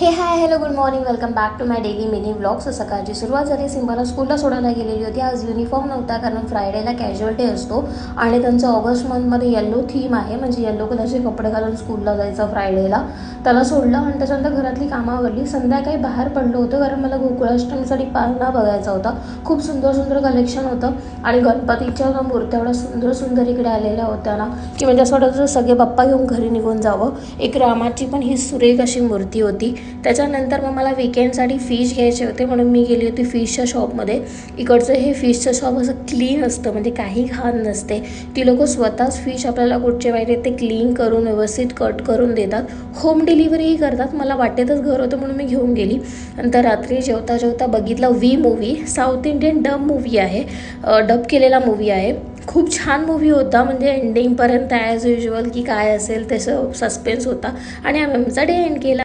हे hi hello good morning welcome back to my daily mini vlogs. सकाळची सुरुवात झाली. सिम्बाला स्कूलला सोडायला गेलेली होती. आज युनिफॉर्म नव्हता कारण फ्रायडेला कॅज्युअल डे असतो आणि त्यांचं ऑगस्ट मंथमध्ये येल्लो थीम आहे, म्हणजे येल्लो कलरचे कपडे घालून स्कूलला जायचं फ्रायडेला. त्याला सोडलं आणि त्याच्यानंतर घरातली कामावरली संध्याकाळी बाहेर पडलो होतो कारण मला गोकुळाष्टमीसाठी पाळणा बघायचा होता. खूप सुंदर सुंदर कलेक्शन होतं आणि गणपतीच्या मूर्त्या एवढ्या सुंदर सुंदर इकडे आलेल्या होत्या ना की म्हणजे असं वाटतं सगळे बाप्पा घेऊन घरी निघून जावं. एक रामाची पण ही सुरेख अशी मूर्ती होती. त्याच्यानंतर मग मला विकेंडसाठी फिश घ्यायचे होते म्हणून मी गेली होती फिशच्या शॉपमध्ये. इकडचं हे फिशचं शॉप असं क्लीन असतं, म्हणजे काही घाण नसते. ती लोक स्वतःच फिश आपल्याला कुठचे पाहिजे ते क्लीन करून व्यवस्थित कट करून देतात. होम डिलिव्हरीही करतात. मला वाटेतच घर होतं म्हणून मी घेऊन गेली. नंतर रात्री जेवता जेवता बघितला वी movie. South Indian dub movie आहे, डब केलेला मूवी आहे. खूप छान मूवी होता, म्हणजे एंडिंगपर्यंत ॲज युजल की काय असेल तसं सस्पेन्स होता आणि आम्ही आमचा डे एंड केला.